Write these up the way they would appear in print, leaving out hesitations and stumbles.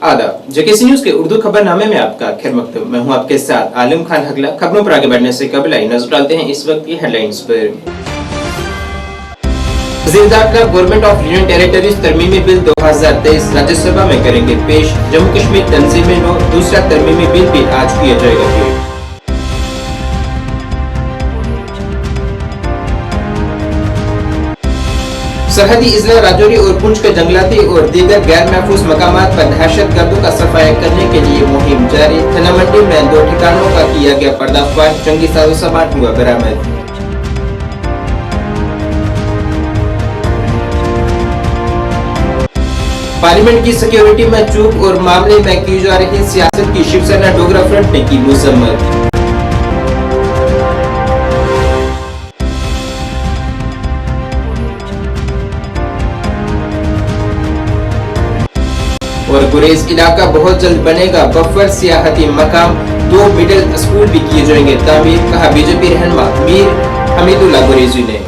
आदाब। JKC news के उर्दू खबरनामे में आपका खैर मकदम। मैं हूं आपके साथ आलिम खान हगला। खबरों पर आगे बढ़ने से कबल आई नजर डालते हैं इस वक्त की हेडलाइंस पर। वज़ीर दाखिला गवर्नमेंट ऑफ यूनियन टेरिटरीज तरमीमी बिल 2023 राज्यसभा में करेंगे पेश। जम्मू कश्मीर तंजीमें नो दूसरा तरमीमी बिल भी आज किया जाएगा पेश। सरहदी इजला राजौरी और पुंछ के जंगलाती और दीगर गैर महफूज मकामात पर दहशत गर्दों का सफाया करने के लिए मुहिम जारी। थाना मंडी में 2 ठिकानों का किया गया पर्दाफाश। जंगी साजो सामान हुआ बरामद। पार्लियामेंट की सिक्योरिटी में चूक और मामले में की जा रही सियासत की शिवसेना डोगरा फ्रंट ने की मजम्मत। और गुरेज इलाका बहुत जल्द बनेगा बफर सियाहती मकाम। 2 मिडिल स्कूल भी किए जाएंगे तामीर, कहा बीजेपी रहनुमा मीर हमीदुल्लाह गुरेजी ने।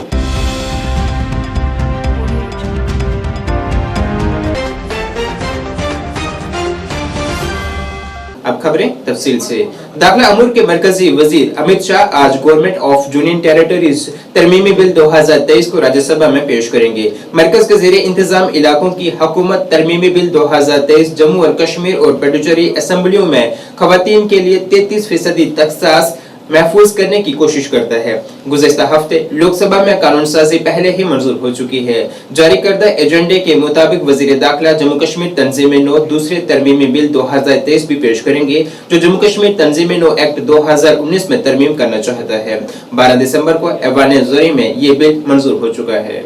अब खबरें तफसील से। दाखिला अमूर के मरकजी वजीर अमित शाह आज गवर्नमेंट ऑफ यूनियन टेरिटरीज तरमीमी बिल 2023 को राज्यसभा में पेश करेंगे। मरकज के ज़ेरे इंतजाम इलाकों की हुकूमत तरमीमी बिल 2023 जम्मू और कश्मीर और पुडुचेरी असेंबलियों में खवातीन के लिए 33% तख्सास महफूज करने की कोशिश करता है। गुज़श्ता हफ्ते लोकसभा में कानून साजी पहले ही मंजूर हो चुकी है। जारी करदा एजेंडे के मुताबिक वजीर दाखिला जम्मू कश्मीर तंजीमें नो दूसरे तरमीमी बिल 2023 भी पेश करेंगे, जो जम्मू कश्मीर तंजीमें नो एक्ट 2019 में तरमीम करना चाहता है। 12 दिसंबर को ऐवान ज़ोरी में ये बिल मंजूर हो चुका है।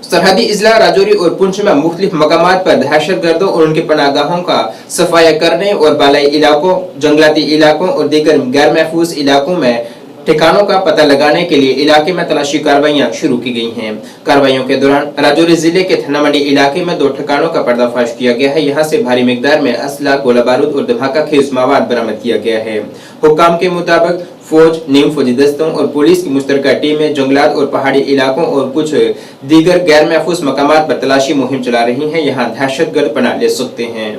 सरहदी इजला राजौरी और पुंछ में मुख्तलिफ मकामात पर दहशत गर्दों और उनके पनागाहों का सफाया करने और बालाई इलाकों, जंगलाती इलाकों और दीगर गैर महफूज इलाकों में ठिकानों का पता लगाने के लिए इलाके में तलाशी कार्रवाइयां शुरू की गई हैं। कार्रवाइयों के दौरान राजौरी जिले के थाना मंडी इलाके में 2 ठिकानों का पर्दाफाश किया गया है। यहाँ से भारी मिकदार में असला, गोला बारूद और धमाका खेज मवाद बरामद किया गया है। हुक्काम के मुताबिक फौज, नीम फौजी दस्तों और पुलिस की मुश्तरका टीमें जंगलात और पहाड़ी इलाकों और कुछ दीगर गैर महफूज मकामात पर तलाशी मुहिम चला रही हैं। यहाँ दहशतगर्द पनाह ले सकते हैं।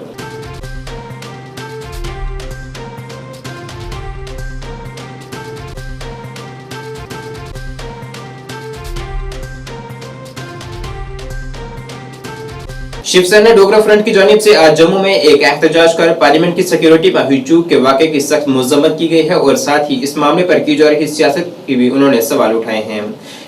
शिवसेना डोगरा फ्रंट की जानिब से आज जम्मू में एक एहतजाज कर पार्लियामेंट की सिक्योरिटी में हुई चूक के वाक़े की सख्त मजम्मत की गई है और साथ ही इस मामले पर की जा रही सियासत की भी उन्होंने सवाल उठाए हैं।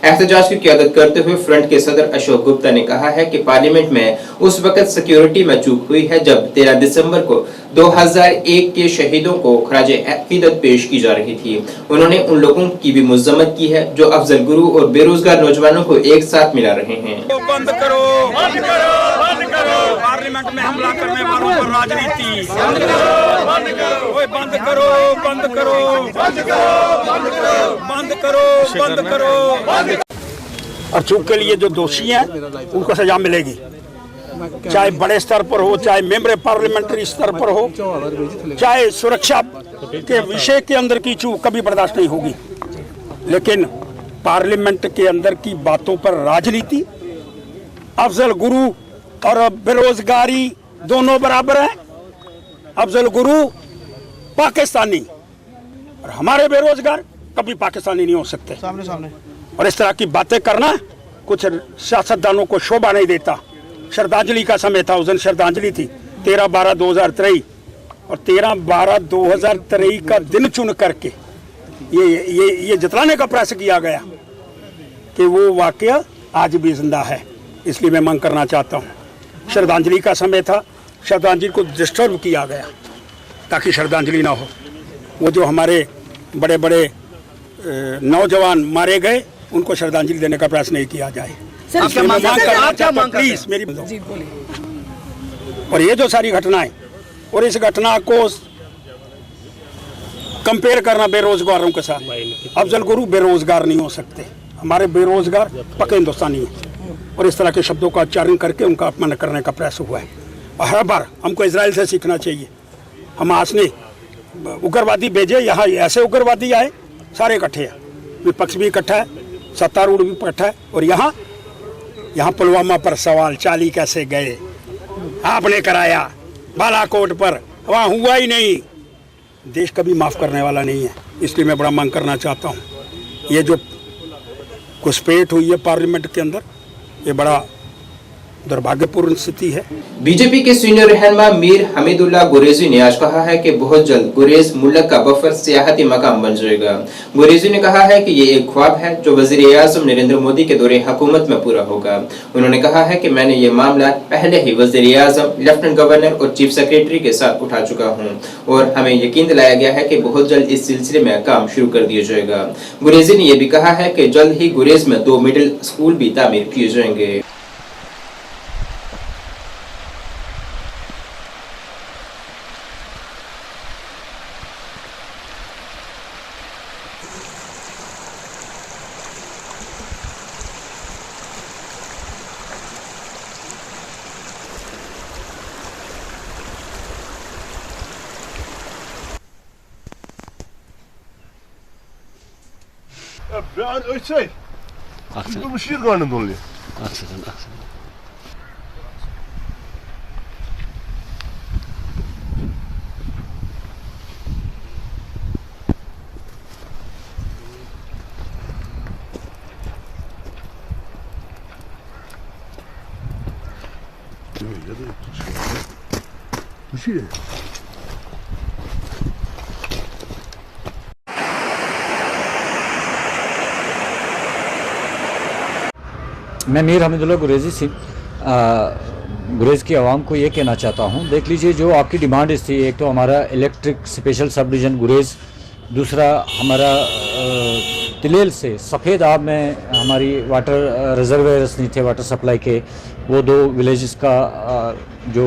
एहतजाज की क़यादत करते हुए फ्रंट के सदर अशोक गुप्ता ने कहा है कि पार्लियामेंट में उस वक्त सिक्योरिटी में चूक हुई है जब 13 दिसंबर को 2001 के शहीदों को खराजे अकीदत पेश की जा रही थी। उन्होंने उन लोगों की भी मजम्मत की है जो अफजल गुरु और बेरोजगार नौजवानों को एक साथ मिला रहे हैं। बंद करो, बंद करो, बंद करो। पार्लियामेंट में हमला करने वालों पर राजनीति बंद करो, बंद करो, बंद करो, बंद करो, बंद करो, बंद करो, बंद करो। और चूक के लिए जो दोषी हैं उनको सजा मिलेगी, चाहे बड़े स्तर पर हो, चाहे मेंबर पार्लियामेंट्री स्तर पर हो, चाहे सुरक्षा के विषय के अंदर की चूक कभी बर्दाश्त नहीं होगी। लेकिन पार्लियामेंट के अंदर की बातों पर राजनीति, अफजल गुरु और बेरोजगारी दोनों बराबर हैं। अफजल गुरु पाकिस्तानी और हमारे बेरोजगार कभी पाकिस्तानी नहीं हो सकते। सामने और इस तरह की बातें करना कुछ सियासतदानों को शोभा नहीं देता। श्रद्धांजलि का समय था, उस दिन श्रद्धांजलि थी 13/12/2023 और 13/12/2023 का दिन चुन करके ये जतलाने का प्रयास किया गया कि वो वाकया आज भी जिंदा है। इसलिए मैं मांग करना चाहता हूँ, श्रद्धांजलि का समय था, श्रद्धांजलि को डिस्टर्ब किया गया ताकि श्रद्धांजलि ना हो। वो जो हमारे बड़े बड़े नौजवान मारे गए उनको श्रद्धांजलि देने का प्रयास नहीं किया जाए। प्लीज मेरी और ये जो सारी घटनाएं और इस घटना को कंपेयर करना बेरोजगारों के साथ, अफजल गुरु बेरोजगार नहीं हो सकते, हमारे बेरोजगार पक्के हिंदुस्तानी हैं। और इस तरह के शब्दों का उच्चारण करके उनका अपमान करने का प्रयास हुआ है। और हर बार हमको इजराइल से सीखना चाहिए। हमास ने उग्रवादी भेजे, यहाँ ऐसे उग्रवादी आए, सारे इकट्ठे हैं, विपक्ष भी इकट्ठा है, सत्तारूढ़ भी इकट्ठा है। और यहाँ पुलवामा पर सवाल, चाली कैसे गए, आपने कराया, बालाकोट पर वहाँ हुआ ही नहीं। देश कभी माफ़ करने वाला नहीं है, इसलिए मैं बड़ा मांग करना चाहता हूँ, ये जो घुसपैठ हुई है पार्लियामेंट के अंदर, ये बड़ा दुर्भाग्यपूर्ण स्थिति है। बीजेपी के सीनियर रहनुमा मीर हमीदुल्लाह गुरेजी ने आज कहा है कि बहुत जल्द गुरेज मुल्क का बफर सियाहती मकाम बन जाएगा। गुरेजी ने कहा है कि ये एक ख्वाब है जो वज़ीर-ए-आज़म नरेंद्र मोदी के दौरे हुकूमत में पूरा होगा। उन्होंने कहा है कि मैंने ये मामला पहले ही वज़ीर-ए-आज़म, लेफ्टिनेंट गवर्नर और चीफ सेक्रेटरी के साथ उठा चुका हूँ और हमें यकीन दिलाया गया है कि बहुत जल्द इस सिलसिले में काम शुरू कर दिया जाएगा। गुरेजी ने यह भी कहा है कि जल्द ही गुरेज में 2 मिडिल स्कूल भी तामीर किए जाएंगे। Ben ölsey. Bu bir şiir karnında oluyor. Aksın. Bu şiir. मैं मीर हमीदुल्लाह गुरेजी से गुरेज की आवाम को ये कहना चाहता हूँ, देख लीजिए जो आपकी डिमांड थी, एक तो हमारा इलेक्ट्रिक स्पेशल सब डिवीज़न गुरेज, दूसरा हमारा तिलेल से सफ़ेद आब में हमारी वाटर रिजर्वेयर्स नहीं थे वाटर सप्लाई के, वो 2 विलेजेस का जो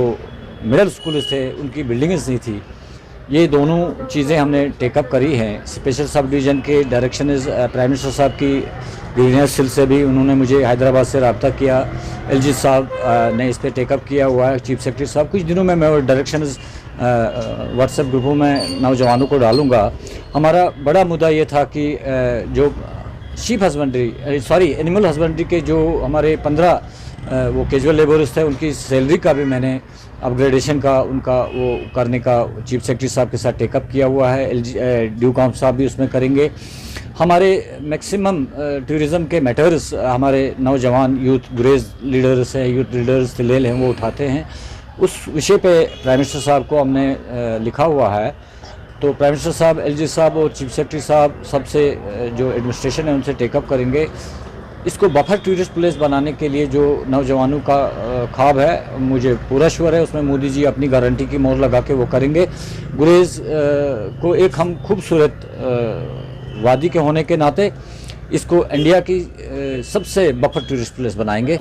मिडिल स्कूल थे उनकी बिल्डिंग्स नहीं थी। ये दोनों चीज़ें हमने टेकअप करी हैं। स्पेशल सब डिवीज़न के डायरेक्शन प्राइम मिनिस्टर साहब की ग्रीनियर्स हिल से भी उन्होंने मुझे हैदराबाद से रब्ता किया, एलजी साहब ने इस पर टेकअप किया हुआ है, चीफ सेक्रेटरी साहब। कुछ दिनों में मैं वो डायरेक्शन व्हाट्सएप ग्रुपों में नौजवानों को डालूँगा। हमारा बड़ा मुद्दा ये था कि जो शीप हस्बेंड्री एनिमल हस्बेंड्री के जो हमारे 15 वो कैजुअल लेबरर्स थे, उनकी सैलरी का भी मैंने अपग्रेडेशन का उनका वो करने का चीफ सेक्रेटरी साहब के साथ टेकअप किया हुआ है। ड्यू काउंट साहब भी उसमें करेंगे। हमारे मैक्सिमम टूरिज़म के मैटर्स हमारे नौजवान यूथ गुरेज लीडर्स हैं, यूथ लीडर्स तिलेल हैं, वो उठाते हैं। उस विषय पे प्राइम मिनिस्टर साहब को हमने लिखा हुआ है, तो प्राइम मिनिस्टर साहब, एलजी साहब और चीफ सेक्रेटरी साहब सबसे जो एडमिनिस्ट्रेशन है उनसे टेकअप करेंगे। इसको बफर टूरिस्ट प्लेस बनाने के लिए जो नौजवानों का ख्वाब है, मुझे पूरा श्योर है उसमें मोदी जी अपनी गारंटी की मोहर लगा के वो करेंगे। गुरेज को एक हम खूबसूरत वादी के होने के नाते इसको इंडिया की सबसे बफर टूरिस्ट प्लेस बनाएंगे।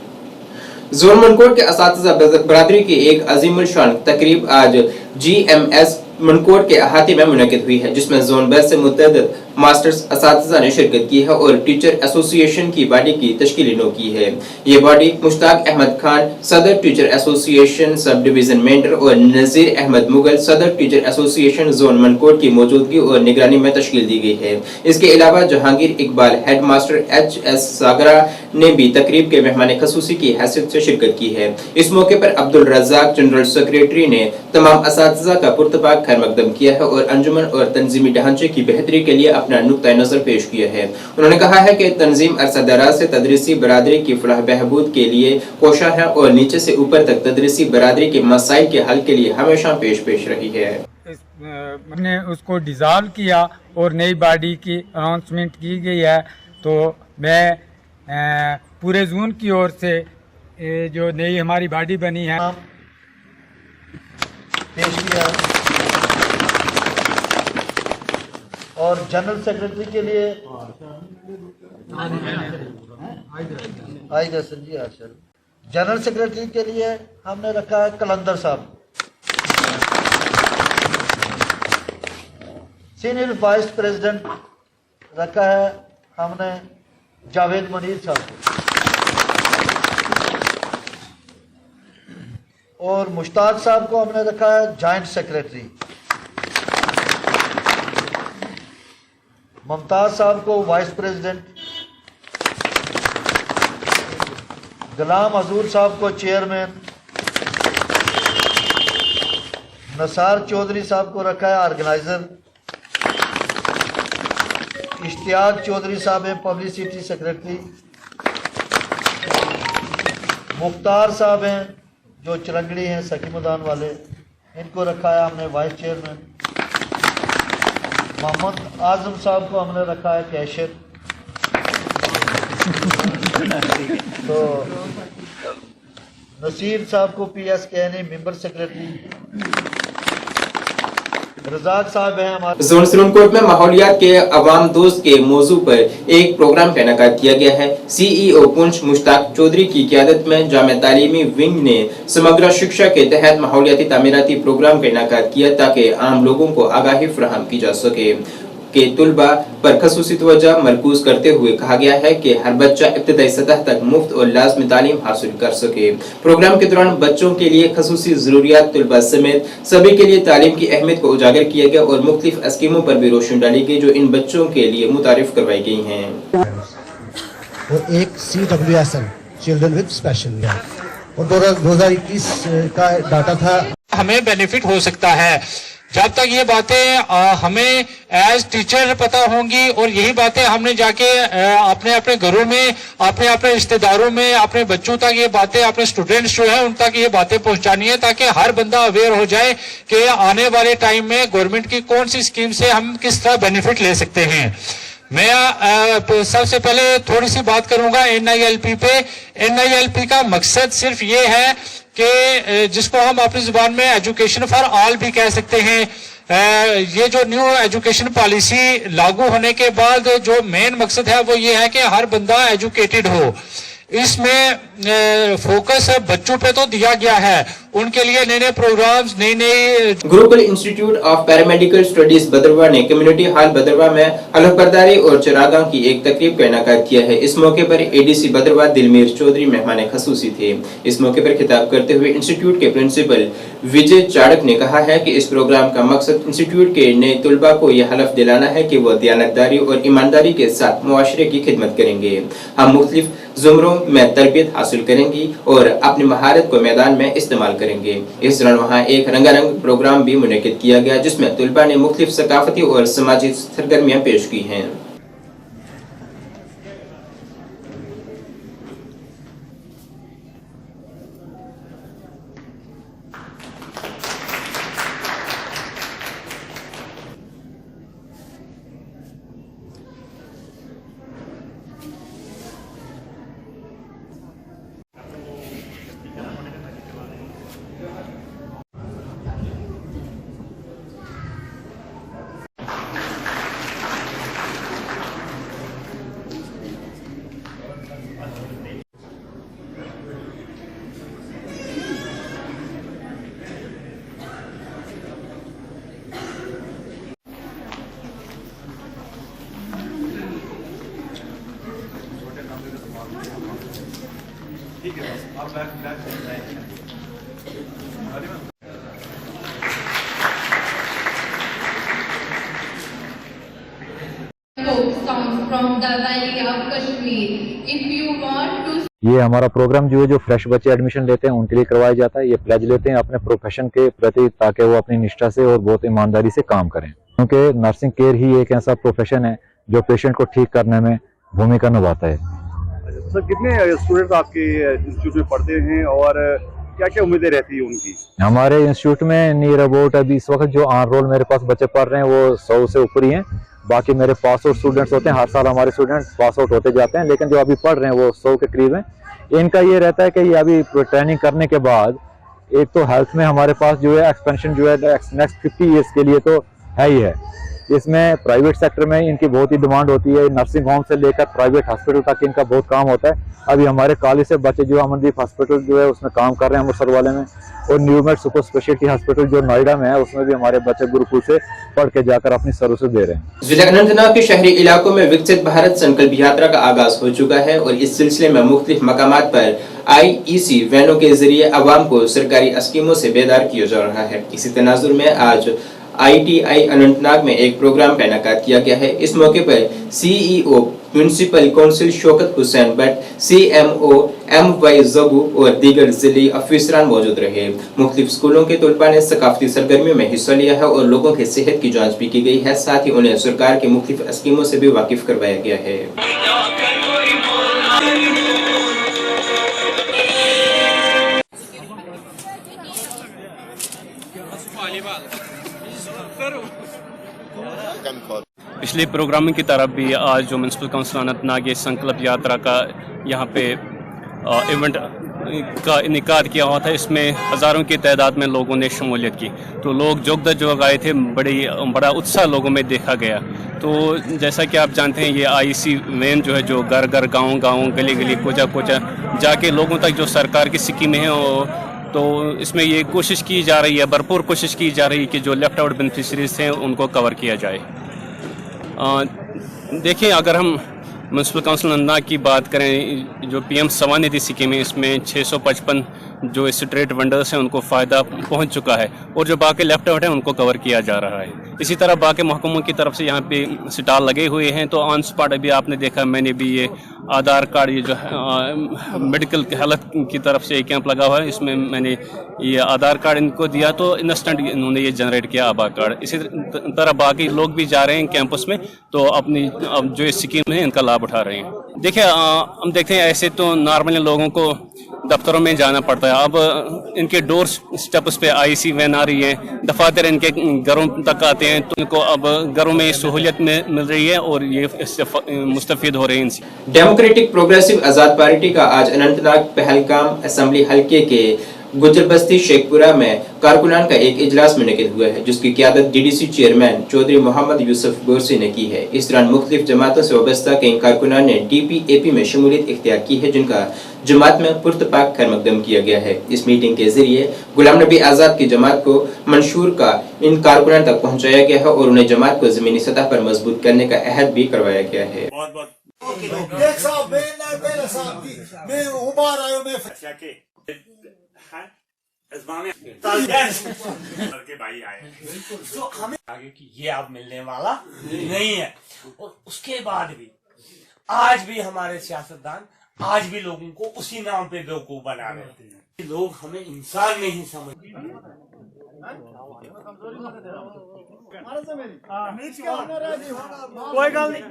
जोन मनकोट के असातिज़ा बरादरी की एक अजीमुल शान तकरीब आज GMS मनकोट के अहाते में मुनक़िद हुई है, जिसमें जोन भर से मुतअद्दिद मास्टर्स असातिज़ा ने शिरकत की है और टीचर एसोसिएशन की बॉडी की तश्कील नो की है। ये बॉडी मुश्ताक अहमद खान सदर teacher association sub division mentor और नज़ीर अहमद मुगल सदर टीचर एसोसिएशन जोन मनकोट की मौजूदगी और निगरानी में तश्कील दी गई है। इसके अलावा Jahangir Iqbal head master HS सागरा ने भी तकरीब के मेहमान खसूसी की हैसियत से शिरकत की है। इस मौके पर अब्दुल रज़ाक जनरल सेक्रेटरी ने तमाम असातिज़ा का पुरतपाक खैर मकदम किया है और अंजुमन और तंजीमी ढांचे की बेहतरी के लिए अपना नुक्ता नजर पेश किया है। उन्होंने कहा है कि तंजीम अरसा दराज से तदरीसी बरादरी की फलाह बहबूद के लिए कोशा है और नीचे से ऊपर तक तदरीसी बरादरी के मसाइल के हल के लिए हमेशा पेश रही है। मैंने उसको डिज़ाल्व किया और नई बॉडी की अनाउंसमेंट की गई है, तो मैं पूरे जून की ओर से जो नई हमारी बॉडी बनी है पेश किया। और जनरल सेक्रेटरी के लिए आइदर जी आशर। जनरल सेक्रेटरी के लिए हमने रखा है कलंदर साहब। सीनियर वाइस प्रेसिडेंट रखा है हमने जावेद मुनीर साहब और मुश्ताक साहब को हमने रखा है जॉइंट सेक्रेटरी। मुमताज़ साहब को वाइस प्रेसिडेंट, गुलाम हजूर साहब को चेयरमैन, नसार चौधरी साहब को रखा है ऑर्गेनाइज़र, इश्तियाक चौधरी साहब हैं पब्लिसिटी सेक्रेटरी, मुख्तार साहब हैं जो चिरंगड़ी हैं सखी मैदान वाले, इनको रखा है हमने वाइस चेयरमैन, मोहम्मद आजम साहब को हमने रखा है कैशियर, तो नसीर साहब को PS कहने मेंबर सेक्रेटरी, रजाक साहब हैं हमारे। जोन सिलनकोट में माहौलियात के अवाम दोस्त के मौजू पर एक प्रोग्राम का इनेकाद किया गया है। CEO पुंछ मुश्ताक चौधरी की क़यादत में जामे तालीमी विंग ने समग्र शिक्षा के तहत माहौलियाती तामीराती प्रोग्राम का इनेकाद किया ताकि आम लोगों को आगाही फराहम की जा सके। के तुलबा पर खसूसी तवज्जो मरकूज करते हुए कहा गया है कि हर बच्चा इब्तदाई सतह तक मुफ्त और लाजमी तालीम हासिल कर सके। प्रोग्राम के दौरान बच्चों के लिए खसूसी जरूरियात तुलबा समेत सभी के लिए तालीम की अहमियत को उजागर किया गया और मुख्तलिफ स्कीमों पर भी रोशनी डाली गई जो इन बच्चों के लिए मुतारिफ करवाई गई हैं। और एक CWSN children with special need और 2021 का डाटा था। हमें बेनिफिट हो सकता है जब तक ये बातें हमें एज टीचर पता होंगी और यही बातें हमने जाके अपने अपने घरों में, अपने अपने रिश्तेदारों में, अपने बच्चों तक ये बातें, अपने स्टूडेंट्स जो है उन तक ये बातें पहुंचानी है ताकि हर बंदा अवेयर हो जाए कि आने वाले टाइम में गवर्नमेंट की कौन सी स्कीम से हम किस तरह बेनिफिट ले सकते हैं। मैं सबसे पहले थोड़ी सी बात करूंगा NILP पे। NILP का मकसद सिर्फ ये है कि जिसको हम अपनी जुबान में एजुकेशन फॉर ऑल भी कह सकते हैं। ये जो न्यू एजुकेशन पॉलिसी लागू होने के बाद जो मेन मकसद है वो ये है कि हर बंदा एजुकेटेड हो। इसमें फोकस बच्चों पे तो दिया गया है, उनके लिए नए नए प्रोग्राम्स, नई नई। Gurukul institute of paramedical studies Bhadarwah ने कम्युनिटी हॉल भद्रवाह में हलफबरदारी और चरागाह की एक तकरीब का इनेकाद किया है। इस मौके पर ADC भद्रवाह दिलमीर चौधरी मेहमान खसूसी थे। इस मौके पर खिताब करते हुए इंस्टीट्यूट के प्रिंसिपल विजय चाड़क ने कहा है कि इस प्रोग्राम का मकसद इंस्टीट्यूट के नए तुलबा को यह हलफ दिलाना है कि वह दियानतदारी और ईमानदारी के साथ मुआशरे की खिदमत करेंगे। हम मुख्तलिफ जुमरों में तरबियत हासिल करेंगी और अपनी महारत को मैदान में इस्तेमाल करेंगे। इस दौरान वहाँ एक रंगारंग प्रोग्राम भी मुनक्किद किया गया जिसमें तुलबा ने मुख्तलिफ सकाफती और समाजी सरगर्मियाँ पेश की हैं। From the Valley of Kashmir. If you want to ये हमारा प्रोग्राम जो है जो फ्रेश बच्चे एडमिशन लेते हैं उनके लिए करवाया जाता है। ये प्लेज लेते हैं अपने प्रोफेशन के प्रति ताकि वो अपनी निष्ठा से और बहुत ईमानदारी से काम करें, क्योंकि नर्सिंग केयर ही एक ऐसा प्रोफेशन है जो पेशेंट को ठीक करने में भूमिका निभाता है। सर, कितने स्टूडेंट्स आपके इंस्टीट्यूट में पढ़ते हैं और क्या क्या उम्मीदें रहती है उनकी? हमारे इंस्टीट्यूट में नियर अबाउट अभी इस वक्त जो ऑन रोल मेरे पास बच्चे पढ़ रहे हैं वो 100 से ऊपर ही हैं। बाकी मेरे पास आउट स्टूडेंट्स होते हैं, हर साल हमारे स्टूडेंट्स पास आउट होते जाते हैं, लेकिन जो अभी पढ़ रहे हैं वो 100 के करीब हैं। इनका ये रहता है कि ये अभी ट्रेनिंग करने के बाद एक तो हेल्थ में हमारे पास जो है एक्सपेंशन जो है नेक्स्ट 50 ईयर्स के लिए तो है ही है। इसमें प्राइवेट सेक्टर में इनकी बहुत ही डिमांड होती है। नर्सिंग होम से लेकर प्राइवेट हॉस्पिटल तक इनका बहुत काम होता है। अभी हमारे कॉलेज से बच्चे जो अमनदीप हॉस्पिटल जो है उसमें काम कर रहे हैं अमृतसर वाले में, और न्यूमेट सुपर स्पेशलिटी हॉस्पिटल जो नोएडा में है उसमें भी हमारे बच्चे गुरुकुल से पढ़ के जाकर अपनी सर्विसेज दे रहे हैं। जिला अनंतनाग के शहरी इलाकों में विकसित भारत संकल्प यात्रा का आगाज हो चुका है और इस सिलसिले में मुख्तलिफ मकामात पर IEC वैनों के जरिए अवाम को सरकारी स्कीमों से बेदार किया जा रहा है। इसी तनाजुर में आज ITI अनंतनाग में एक प्रोग्राम का इनेकाद किया गया है। इस मौके पर CEO municipal council Shaukat Hussain Bhatt, CMO MY जबू और दीगर जिले अफसरान मौजूद रहे। मुख्तलिफ स्कूलों के तलबा ने सकाफती सरगर्मियों में हिस्सा लिया है और लोगों की सेहत की जाँच भी की गई है। साथ ही उन्हें सरकार की मुख्तलिफ स्कीमों से भी वाकिफ करवाया गया है। पिछले प्रोग्रामिंग की तरफ भी आज जो म्यूनसिपल काउंसिल अनंतनाग संकल्प यात्रा का यहाँ पे इवेंट का इनेकाद किया हुआ था। इसमें हज़ारों की तादाद में लोगों ने शमूलियत की, तो लोग जोग आए थे। बड़ा उत्साह लोगों में देखा गया। तो जैसा कि आप जानते हैं, ये IEC वैन जो है, जो घर घर गाँव गली गली कोचा जाके लोगों तक जो सरकार की स्कीमें हैं, तो इसमें ये कोशिश की जा रही है, भरपूर कोशिश की जा रही है कि जो लेफ्ट आउट बेनिफिशरीज हैं उनको कवर किया जाए। देखिए, अगर हम म्यूनसिपल काउंसिल अनंतनाग की बात करें, जो PM स्वनिधि स्कीम है, इसमें 655 जो स्ट्रीट वेंडर्स हैं उनको फ़ायदा पहुंच चुका है और जो बाकी लेफ्ट आउट हैं उनको कवर किया जा रहा है। इसी तरह बाकी महकमों की तरफ से यहाँ पे स्टॉल लगे हुए हैं। तो ऑन स्पॉट अभी आपने देखा, मैंने भी ये आधार कार्ड, ये जो मेडिकल हेल्थ की तरफ से एक कैंप लगा हुआ है, इसमें मैंने ये आधार कार्ड इनको दिया, तो इंस्टेंट इन्होंने ये जनरेट किया आधार कार्ड। इसी तरह बाकी लोग भी जा रहे हैं कैंपस में, तो अपनी अब जो स्कीम है इनका लाभ उठा रहे हैं। देखिए, हम देखते हैं ऐसे तो नॉर्मली लोगों को दफ्तरों में जाना पड़ता है। अब इनके डोर स्टेप्स पे IEC वैन आ रही है, दफातर इनके घरों तक आते हैं, तो इनको अब घरों में सहूलियत मिल रही है और ये इससे मुस्तफीद हो रहे हैं इनसे। डेमोक्रेटिक प्रोग्रेसिव आजाद पार्टी का आज अनंतनाग पहलगाम असेंबली हल्के के गुजरबस्ती शेखपुरा में कारकुनान का एक इजलास मुनक़िद हुआ है, जिसकी क़यादत DDC चेयरमैन चौधरी मोहम्मद यूसुफ गोरसी ने की है। इस दौरान मुख्तलिफ जमातों से वाबस्ता कई कारकुनान ने DPAP में शमूलियत इख्तियार की है, जिनका जमात में पुरतपाक खैरमकदम किया गया है। इस मीटिंग के जरिए गुलाम नबी आज़ाद की जमात को मंशूर का इन कारकुनान तक पहुँचाया गया है और उन्हें जमात को ज़मीनी सतह पर मजबूत करने का अहद भी करवाया गया है। भाई आए तो हमें आगे कि ये अब मिलने वाला नहीं है। और उसके बाद भी आज भी हमारे सियासतदान आज भी लोगों को उसी नाम पे बेवकूफ बना रहे हैं। लोग हमें इंसान नहीं समझते। कोई गल नहीं।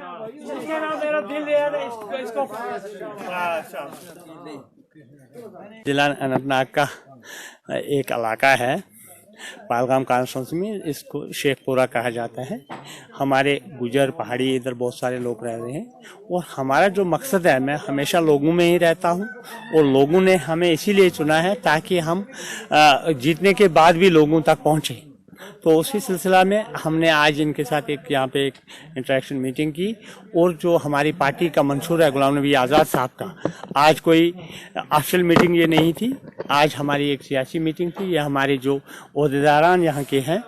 जिला अनंतनाग का एक इलाका है पहलगाम कॉन्स्टिट्यूंसी में, इसको शेखपुरा कहा जाता है। हमारे गुजर पहाड़ी इधर बहुत सारे लोग रह रहे हैं और हमारा जो मकसद है, मैं हमेशा लोगों में ही रहता हूं और लोगों ने हमें इसीलिए चुना है ताकि हम जीतने के बाद भी लोगों तक पहुंचे। तो उसी सिलसिला में हमने आज इनके साथ एक यहाँ पे एक इंटरेक्शन मीटिंग की और जो हमारी पार्टी का मंशूर है गुलाम नबी आज़ाद साहब का, आज कोई ऑफिशियल मीटिंग ये नहीं थी, आज हमारी एक सियासी मीटिंग थी। ये हमारे जो ओहदेदारान यहाँ के हैं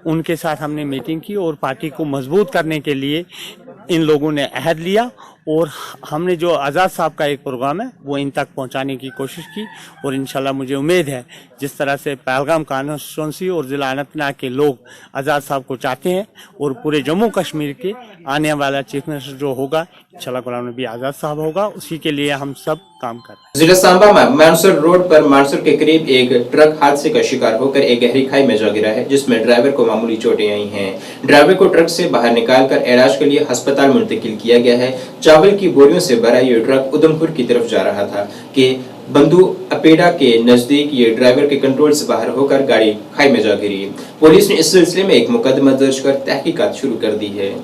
उनके साथ हमने मीटिंग की और पार्टी को मजबूत करने के लिए इन लोगों ने अहद लिया और हमने जो आज़ाद साहब का एक प्रोग्राम है वो इन तक पहुंचाने की कोशिश की। और इंशाल्लाह मुझे उम्मीद है जिस तरह से पहलगाम कॉन्स्टिट्यूंसी और ज़िला अनंतनाग के लोग आज़ाद साहब को चाहते हैं और पूरे जम्मू कश्मीर के आने वाला चीफ मिनिस्टर जो होगा इंशाल्लाह गुलाम नबी आज़ाद साहब होगा, उसी के लिए हम सब काम कर रहे हैं। जिला सांबा में मानसर रोड पर मानसर के करीब एक ट्रक हादसे का शिकार होकर एक गहरी खाई में जा गिरा है, जिसमें ड्राइवर को मामूली चोटें आई हैं। ड्राइवर को ट्रक से बाहर निकालकर इलाज के लिए अस्पताल मुंतकिल किया गया है। चावल की बोरियों से भरा ये ट्रक उधमपुर की तरफ जा रहा था कि बंधु अपेडा के नजदीक ये ड्राइवर के कंट्रोल से बाहर होकर गाड़ी खाई में जा गिरी। पुलिस ने इस सिलसिले में एक मुकदमा दर्ज कर तहकीकात शुरू कर दी है।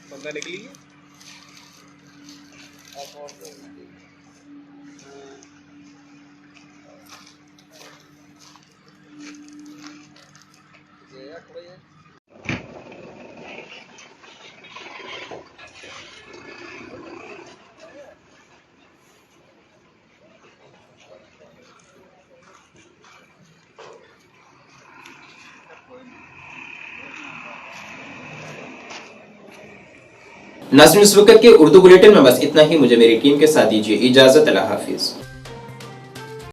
बंदा निकली नाज़रीन, इस वक्त के उर्दू बुलेटिन में बस इतना ही। मुझे मेरी टीम के साथ दीजिए इजाजत। अल्लाह हाफिज।